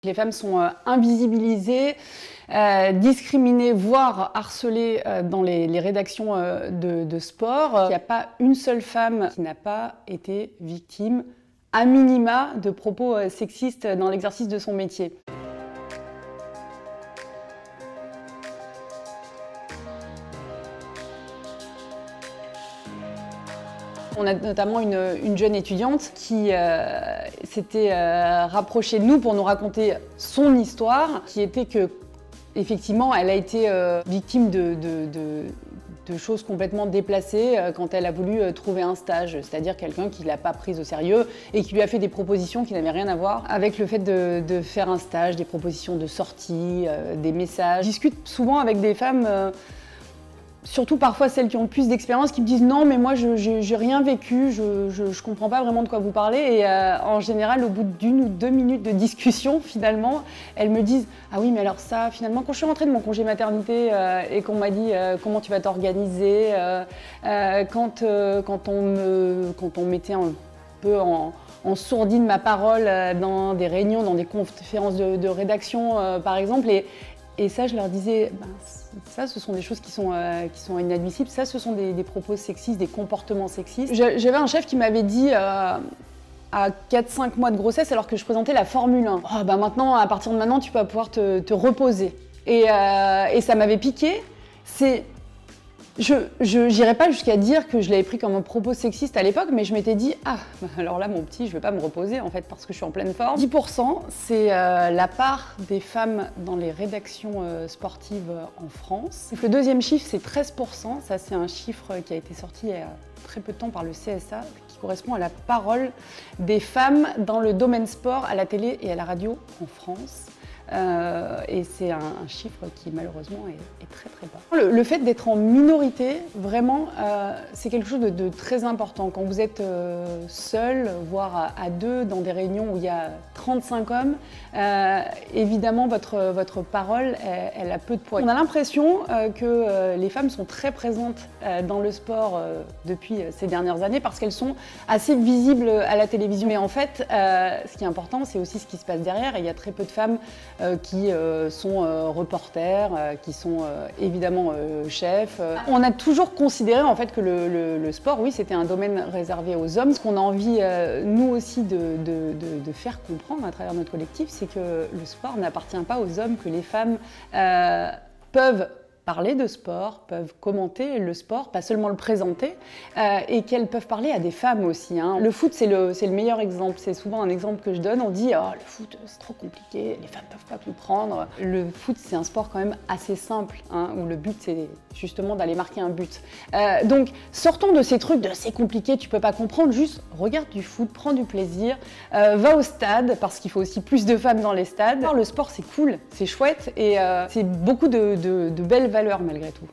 Les femmes sont invisibilisées, discriminées, voire harcelées dans les rédactions de sport. Il n'y a pas une seule femme qui n'a pas été victime, à minima, de propos sexistes dans l'exercice de son métier. On a notamment une jeune étudiante qui s'était rapprochée de nous pour nous raconter son histoire, qui était que, effectivement, elle a été victime de choses complètement déplacées quand elle a voulu trouver un stage, c'est-à-dire quelqu'un qui ne l'a pas prise au sérieux et qui lui a fait des propositions qui n'avaient rien à voir avec le fait de faire un stage, des propositions de sortie, des messages. Je discute souvent avec des femmes surtout parfois celles qui ont le plus d'expérience, qui me disent non mais moi j'ai rien vécu, je comprends pas vraiment de quoi vous parlez, et en général au bout d'1 ou 2 minutes de discussion finalement elles me disent ah oui mais alors ça finalement quand je suis rentrée de mon congé maternité et qu'on m'a dit comment tu vas t'organiser, quand on mettait un peu en sourdine ma parole dans des réunions, dans des conférences de rédaction par exemple, et ça je leur disais ça, ce sont des choses qui sont inadmissibles. Ça, ce sont des propos sexistes, des comportements sexistes. J'avais un chef qui m'avait dit à 4-5 mois de grossesse, alors que je présentais la Formule 1, oh, bah maintenant, à partir de maintenant, tu vas pouvoir te reposer. Et ça m'avait piqué. Je n'irais pas jusqu'à dire que je l'avais pris comme un propos sexiste à l'époque, mais je m'étais dit « Ah, alors là, mon petit, je ne vais pas me reposer, en fait, parce que je suis en pleine forme. » 10%, c'est la part des femmes dans les rédactions sportives en France. Le deuxième chiffre, c'est 13%. Ça, c'est un chiffre qui a été sorti il y a très peu de temps par le CSA, qui correspond à la parole des femmes dans le domaine sport, à la télé et à la radio en France. Et c'est un chiffre qui malheureusement est très très bas. Le fait d'être en minorité, vraiment, c'est quelque chose de très important. Quand vous êtes seul, voire à deux, dans des réunions où il y a 35 hommes, évidemment votre parole, elle a peu de poids. On a l'impression que les femmes sont très présentes dans le sport depuis ces dernières années parce qu'elles sont assez visibles à la télévision. Mais en fait, ce qui est important, c'est aussi ce qui se passe derrière. Et il y a très peu de femmes qui sont reporters, qui sont évidemment chefs. On a toujours considéré en fait que le sport, oui, c'était un domaine réservé aux hommes. Ce qu'on a envie, nous aussi, de faire comprendre à travers notre collectif, c'est que le sport n'appartient pas aux hommes, que les femmes peuvent parler de sport, peuvent commenter le sport, pas seulement le présenter, et qu'elles peuvent parler à des femmes aussi. Hein. Le foot, c'est le meilleur exemple. C'est souvent un exemple que je donne. On dit « Oh, le foot, c'est trop compliqué, les femmes ne peuvent pas comprendre ». Le foot, c'est un sport quand même assez simple, hein, où le but, c'est justement d'aller marquer un but. Donc, sortons de ces trucs de « c'est compliqué, tu peux pas comprendre », juste regarde du foot, prends du plaisir, va au stade, parce qu'il faut aussi plus de femmes dans les stades. Le sport, c'est cool, c'est chouette, et c'est beaucoup de belles valeurs malgré tout.